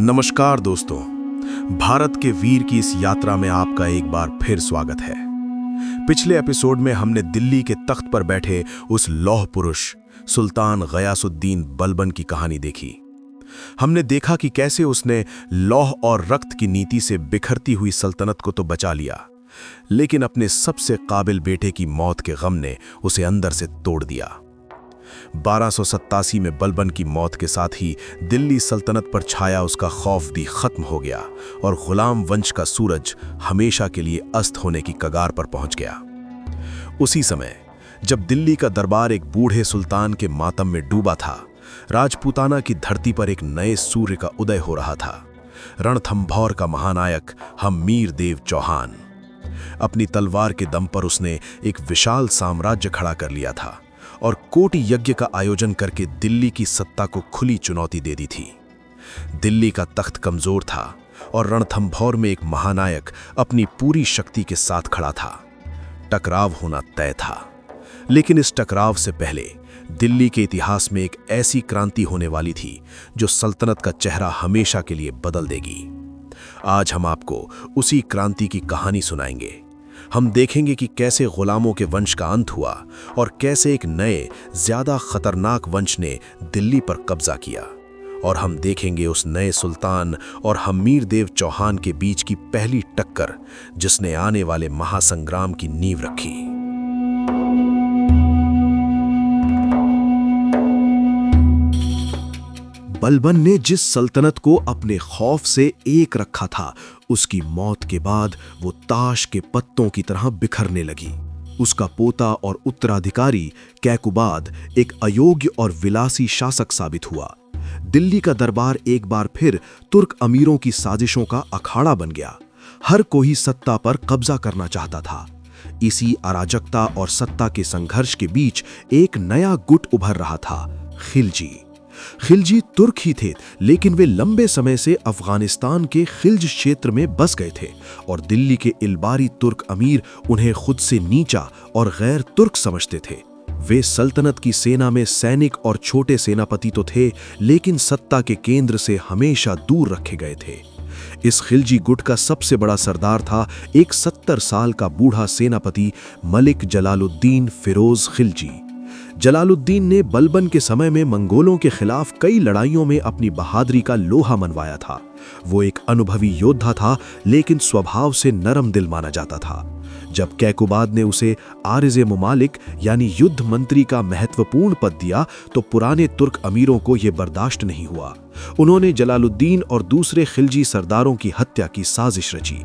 नमस्कार दोस्तों, भारत के वीर की इस यात्रा में आपका एक बार फिर स्वागत है। पिछले एपिसोड में हमने दिल्ली के तख्त पर बैठे उस लौह पुरुष सुल्तान गयासुद्दीन बलबन की कहानी देखी। हमने देखा कि कैसे उसने लौह और रक्त की नीति से बिखरती हुई सल्तनत को तो बचा लिया, लेकिन अपने सबसे काबिल बेटे की मौत के गम ने उसे अंदर से तोड़ दिया। 1287 में बलबन की मौत के साथ ही दिल्ली सल्तनत पर छाया उसका खौफ भी खत्म हो गया और गुलाम वंश का सूरज हमेशा के लिए अस्त होने की कगार पर पहुंच गया। उसी समय जब दिल्ली का दरबार एक बूढ़े सुल्तान के मातम में डूबा था, राजपूताना की धरती पर एक नए सूर्य का उदय हो रहा था। रणथंभौर का महानायक हम्मीर देव चौहान। अपनी तलवार के दम पर उसने एक विशाल साम्राज्य खड़ा कर लिया था और कोटि यज्ञ का आयोजन करके दिल्ली की सत्ता को खुली चुनौती दे दी थी। दिल्ली का तख्त कमजोर था और रणथंभौर में एक महानायक अपनी पूरी शक्ति के साथ खड़ा था। टकराव होना तय था, लेकिन इस टकराव से पहले दिल्ली के इतिहास में एक ऐसी क्रांति होने वाली थी जो सल्तनत का चेहरा हमेशा के लिए बदल देगी। आज हम आपको उसी क्रांति की कहानी सुनाएंगे। हम देखेंगे कि कैसे गुलामों के वंश का अंत हुआ और कैसे एक नए, ज्यादा खतरनाक वंश ने दिल्ली पर कब्जा किया। और हम देखेंगे उस नए सुल्तान और हम्मीर देव चौहान के बीच की पहली टक्कर, जिसने आने वाले महासंग्राम की नींव रखी। बलबन ने जिस सल्तनत को अपने खौफ से एक रखा था, उसकी मौत के बाद वो ताश के पत्तों की तरह बिखरने लगी। उसका पोता और उत्तराधिकारी कैकुबाद एक अयोग्य और विलासी शासक साबित हुआ। दिल्ली का दरबार एक बार फिर तुर्क अमीरों की साजिशों का अखाड़ा बन गया। हर कोई सत्ता पर कब्जा करना चाहता था। इसी अराजकता और सत्ता के संघर्ष के बीच एक नया गुट उभर रहा था, खिलजी। खिलजी तुर्क ही थे, लेकिन वे लंबे समय से अफगानिस्तान के खिल्ज क्षेत्र में बस गए थे और दिल्ली के इलबारी तुर्क अमीर उन्हें खुद से नीचा और गैर तुर्क समझते थे। वे सल्तनत की सेना में सैनिक और छोटे सेनापति तो थे, लेकिन सत्ता के केंद्र से हमेशा दूर रखे गए थे। इस खिलजी गुट का सबसे बड़ा सरदार था एक 70 साल का बूढ़ा सेनापति मलिक जलालुद्दीन फिरोज खिलजी। जलालुद्दीन ने बलबन के समय में मंगोलों के खिलाफ कई लड़ाइयों में अपनी बहादुरी का लोहा मनवाया था। वो एक अनुभवी योद्धा था, लेकिन स्वभाव से नरम दिल माना जाता था। जब कैकुबाद ने उसे आरिज़े मुमालिक यानी युद्ध मंत्री का महत्वपूर्ण पद दिया, तो पुराने तुर्क अमीरों को यह बर्दाश्त नहीं हुआ। उन्होंने जलालुद्दीन और दूसरे खिलजी सरदारों की हत्या की साजिश रची।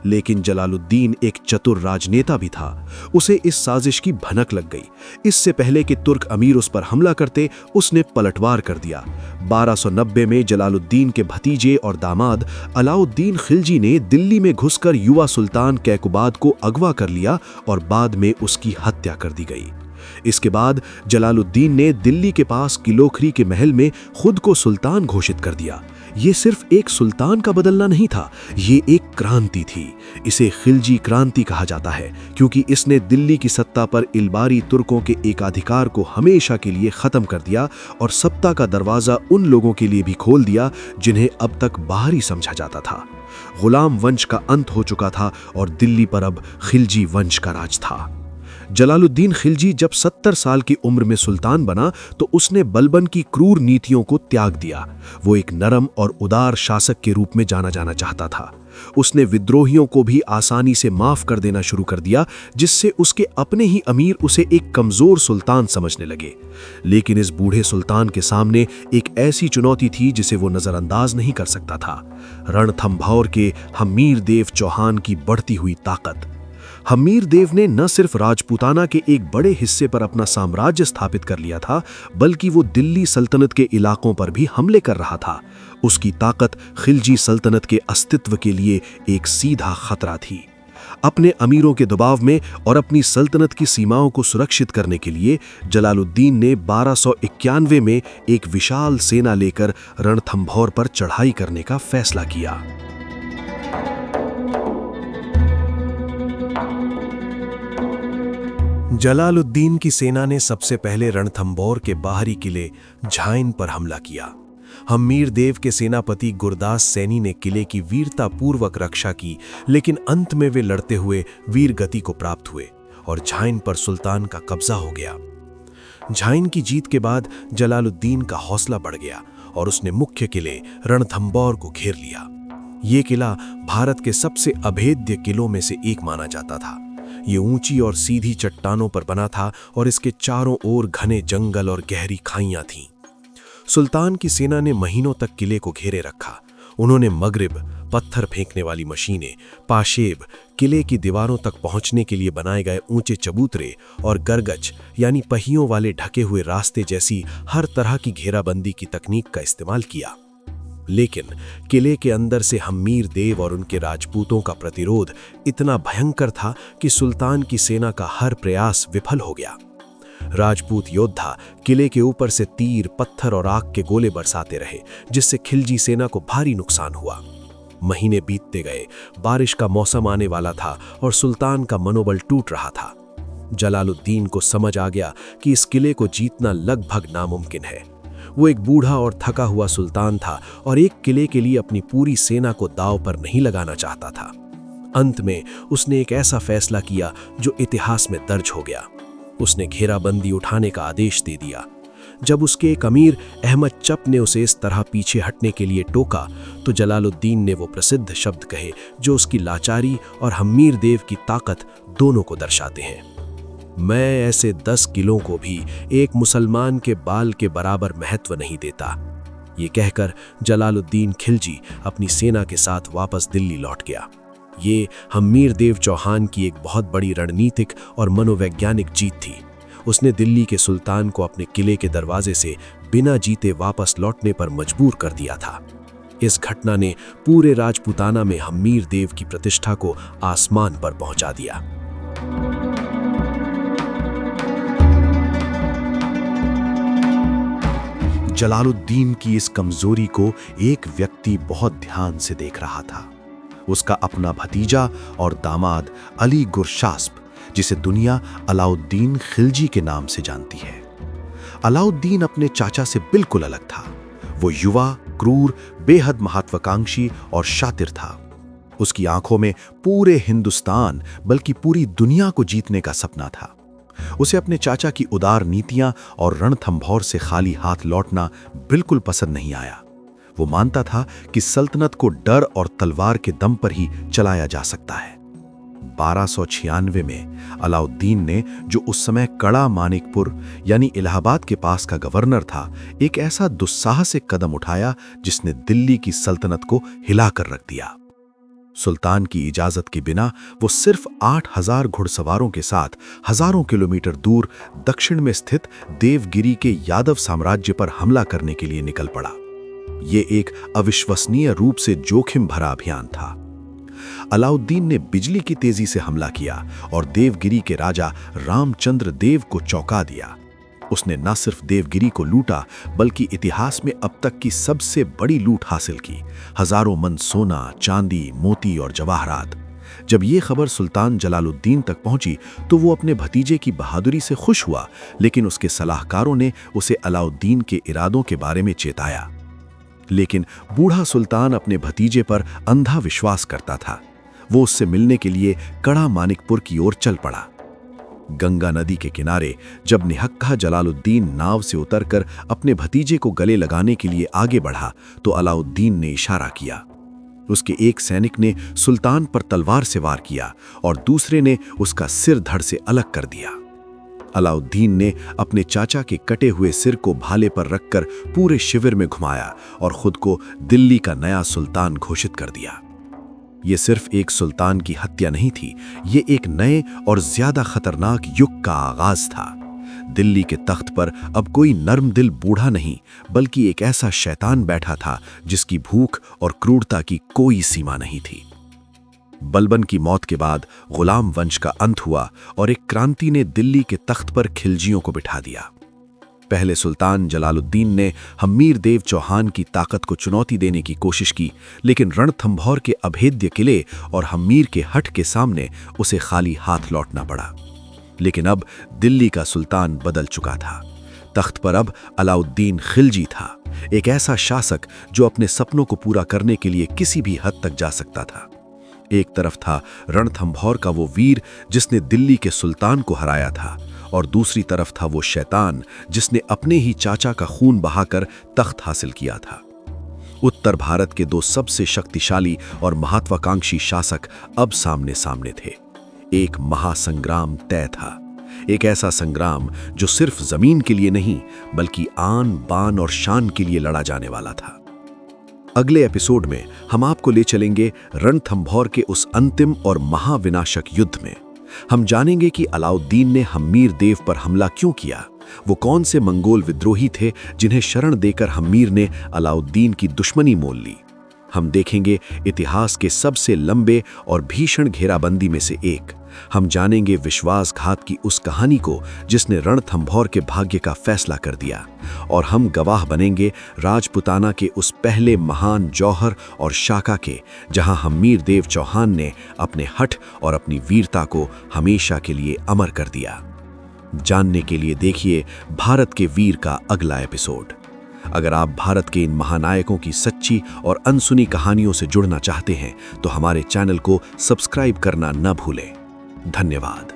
लेकिन जलालुद्दीन एक चतुर राजनेता भी था। उसे इस साजिश की भनक लग गई। इससे पहले कि तुर्क अमीर उस पर हमला करते, उसने पलटवार कर दिया। 1290 में जलालुद्दीन के भतीजे और दामाद अलाउद्दीन खिलजी ने दिल्ली में घुसकर युवा सुल्तान कैकुबाद को अगवा कर लिया और बाद में उसकी हत्या कर दी गई। इसके बाद जलालुद्दीन ने दिल्ली के पास किलोखरी के महल में खुद को सुल्तान घोषित कर दिया। ये सिर्फ एक सुल्तान का बदलना नहीं था, ये एक क्रांति थी। इसे खिलजी क्रांति कहा जाता है, क्योंकि इसने दिल्ली की सत्ता पर इलबारी तुर्कों के एकाधिकार को हमेशा के लिए खत्म कर दिया और सत्ता का दरवाजा उन लोगों के लिए भी खोल दिया जिन्हें अब तक बाहरी समझा जाता था। गुलाम वंश का अंत हो चुका था और दिल्ली पर अब खिलजी वंश का राज था। जलालुद्दीन खिलजी जब 70 साल की उम्र में सुल्तान बना, तो उसने बलबन की क्रूर नीतियों को त्याग दिया। वो एक नरम और उदार शासक के रूप में जाना चाहता था। उसने विद्रोहियों को भी आसानी से माफ कर देना शुरू कर दिया, जिससे उसके अपने ही अमीर उसे एक कमजोर सुल्तान समझने लगे। लेकिन इस बूढ़े सुल्तान के सामने एक ऐसी चुनौती थी जिसे वो नजरअंदाज नहीं कर सकता था। रणथंभौर के हम्मीर देव चौहान की बढ़ती हुई ताकत। हम्मीर देव ने न सिर्फ राजपूताना के एक बड़े हिस्से पर अपना साम्राज्य स्थापित कर लिया था, बल्कि वो दिल्ली सल्तनत के इलाकों पर भी हमले कर रहा था। उसकी ताकत खिलजी सल्तनत के अस्तित्व के लिए एक सीधा खतरा थी। अपने अमीरों के दबाव में और अपनी सल्तनत की सीमाओं को सुरक्षित करने के लिए जलालुद्दीन ने 1291 में एक विशाल सेना लेकर रणथंभौर पर चढ़ाई करने का फैसला किया। जलालुद्दीन की सेना ने सबसे पहले रणथंभौर के बाहरी किले झाइन पर हमला किया। हम्मीर देव के सेनापति गुरदास सैनी ने किले की वीरतापूर्वक रक्षा की, लेकिन अंत में वे लड़ते हुए वीर गति को प्राप्त हुए और झाइन पर सुल्तान का कब्जा हो गया। झाइन की जीत के बाद जलालुद्दीन का हौसला बढ़ गया और उसने मुख्य किले रणथंभौर को घेर लिया। ये किला भारत के सबसे अभेद्य किलों में से एक माना जाता था। ये ऊंची और सीधी चट्टानों पर बना था और इसके चारों ओर घने जंगल और गहरी खाइयां थीं। सुल्तान की सेना ने महीनों तक किले को घेरे रखा। उन्होंने मगरिब, पत्थर फेंकने वाली मशीनें, पाशेब, किले की दीवारों तक पहुंचने के लिए बनाए गए ऊंचे चबूतरे और गरगच यानी पहियों वाले ढके हुए रास्ते जैसी हर तरह की घेराबंदी की तकनीक का इस्तेमाल किया। लेकिन किले के अंदर से हम्मीर देव और उनके राजपूतों का प्रतिरोध इतना भयंकर था कि सुल्तान की सेना का हर प्रयास विफल हो गया। राजपूत योद्धा किले के ऊपर से तीर, पत्थर और आग के गोले बरसाते रहे, जिससे खिलजी सेना को भारी नुकसान हुआ। महीने बीतते गए, बारिश का मौसम आने वाला था और सुल्तान का मनोबल टूट रहा था। जलालुद्दीन को समझ आ गया कि इस किले को जीतना लगभग नामुमकिन है। वो एक बूढ़ा और थका हुआ सुल्तान था और एक किले के लिए अपनी पूरी सेना को दांव पर नहीं लगाना चाहता था। अंत में उसने एक ऐसा फैसला किया जो इतिहास में दर्ज हो गया। उसने घेराबंदी उठाने का आदेश दे दिया। जब उसके एक अमीर अहमद चप ने उसे इस तरह पीछे हटने के लिए टोका, तो जलालुद्दीन ने वो प्रसिद्ध शब्द कहे जो उसकी लाचारी और हम्मीर देव की ताकत दोनों को दर्शाते हैं। मैं ऐसे 10 किलों को भी एक मुसलमान के बाल के बराबर महत्व नहीं देता। ये कहकर जलालुद्दीन खिलजी अपनी सेना के साथ वापस दिल्ली लौट गया। ये हम्मीर देव चौहान की एक बहुत बड़ी रणनीतिक और मनोवैज्ञानिक जीत थी। उसने दिल्ली के सुल्तान को अपने किले के दरवाजे से बिना जीते वापस लौटने पर मजबूर कर दिया था। इस घटना ने पूरे राजपूताना में हम्मीर देव की प्रतिष्ठा को आसमान पर पहुंचा दिया। जलालुद्दीन की इस कमजोरी को एक व्यक्ति बहुत ध्यान से देख रहा था। उसका अपना भतीजा और दामाद अली गुरशास्प, जिसे दुनिया अलाउद्दीन खिलजी के नाम से जानती है। अलाउद्दीन अपने चाचा से बिल्कुल अलग था। वो युवा, क्रूर, बेहद महत्वाकांक्षी और शातिर था। उसकी आंखों में पूरे हिंदुस्तान बल्कि पूरी दुनिया को जीतने का सपना था। उसे अपने चाचा की उदार नीतियां और रणथंभौर से खाली हाथ लौटना बिल्कुल पसंद नहीं आया। वो मानता था कि सल्तनत को डर और तलवार के दम पर ही चलाया जा सकता है। 1296 में अलाउद्दीन ने, जो उस समय कड़ा मानिकपुर यानी इलाहाबाद के पास का गवर्नर था, एक ऐसा दुस्साहसिक कदम उठाया जिसने दिल्ली की सल्तनत को हिलाकर रख दिया। सुल्तान की इजाजत के बिना वो सिर्फ 8000 घुड़सवारों के साथ हजारों किलोमीटर दूर दक्षिण में स्थित देवगिरी के यादव साम्राज्य पर हमला करने के लिए निकल पड़ा। ये एक अविश्वसनीय रूप से जोखिम भरा अभियान था। अलाउद्दीन ने बिजली की तेजी से हमला किया और देवगिरी के राजा रामचंद्र देव को चौंका दिया। उसने न सिर्फ देवगिरी को लूटा, बल्कि इतिहास में अब तक की सबसे बड़ी लूट हासिल की। हजारों मन सोना, चांदी, मोती और जवाहरात। जब ये खबर सुल्तान जलालुद्दीन तक पहुंची तो वो अपने भतीजे की बहादुरी से खुश हुआ, लेकिन उसके सलाहकारों ने उसे अलाउद्दीन के इरादों के बारे में चेताया। लेकिन बूढ़ा सुल्तान अपने भतीजे पर अंधा विश्वास करता था। वो उससे मिलने के लिए कड़ा मानिकपुर की ओर चल पड़ा। गंगा नदी के किनारे जब निहक्का जलालुद्दीन नाव से उतरकर अपने भतीजे को गले लगाने के लिए आगे बढ़ा तो अलाउद्दीन ने इशारा किया। उसके एक सैनिक ने सुल्तान पर तलवार से वार किया और दूसरे ने उसका सिर धड़ से अलग कर दिया। अलाउद्दीन ने अपने चाचा के कटे हुए सिर को भाले पर रखकर पूरे शिविर में घुमाया और खुद को दिल्ली का नया सुल्तान घोषित कर दिया। ये सिर्फ एक सुल्तान की हत्या नहीं थी, ये एक नए और ज्यादा खतरनाक युग का आगाज था। दिल्ली के तख्त पर अब कोई नर्म दिल बूढ़ा नहीं, बल्कि एक ऐसा शैतान बैठा था जिसकी भूख और क्रूरता की कोई सीमा नहीं थी। बलबन की मौत के बाद गुलाम वंश का अंत हुआ और एक क्रांति ने दिल्ली के तख्त पर खिलजियों को बिठा दिया। पहले सुल्तान जलालुद्दीन ने हम्मीर देव चौहान की ताकत को चुनौती देने की कोशिश की, लेकिन रणथंभौर के अभेद्य किले और हम्मीर के हट के सामने उसे खाली हाथ लौटना पड़ा। लेकिन अब दिल्ली का सुल्तान बदल चुका था। तख्त पर अब अलाउद्दीन खिलजी था, एक ऐसा शासक जो अपने सपनों को पूरा करने के लिए किसी भी हद तक जा सकता था। एक तरफ था रणथंभौर का वो वीर जिसने दिल्ली के सुल्तान को हराया था, और दूसरी तरफ था वो शैतान जिसने अपने ही चाचा का खून बहाकर तख्त हासिल किया था। उत्तर भारत के दो सबसे शक्तिशाली और महत्वाकांक्षी शासक अब सामने सामने थे। एक महासंग्राम तय था, एक ऐसा संग्राम जो सिर्फ जमीन के लिए नहीं बल्कि आन बान और शान के लिए लड़ा जाने वाला था। अगले एपिसोड में हम आपको ले चलेंगे रणथंभौर के उस अंतिम और महाविनाशक युद्ध में। हम जानेंगे कि अलाउद्दीन ने हम्मीर देव पर हमला क्यों किया, वो कौन से मंगोल विद्रोही थे जिन्हें शरण देकर हम्मीर ने अलाउद्दीन की दुश्मनी मोल ली। हम देखेंगे इतिहास के सबसे लंबे और भीषण घेराबंदी में से एक। हम जानेंगे विश्वासघात की उस कहानी को जिसने रणथंभौर के भाग्य का फैसला कर दिया, और हम गवाह बनेंगे राजपुताना के उस पहले महान जौहर और शाका के, जहां हम्मीर देव चौहान ने अपने हठ और अपनी वीरता को हमेशा के लिए अमर कर दिया। जानने के लिए देखिए भारत के वीर का अगला एपिसोड। अगर आप भारत के इन महानायकों की सच्ची और अनसुनी कहानियों से जुड़ना चाहते हैं तो हमारे चैनल को सब्सक्राइब करना न भूलें। धन्यवाद।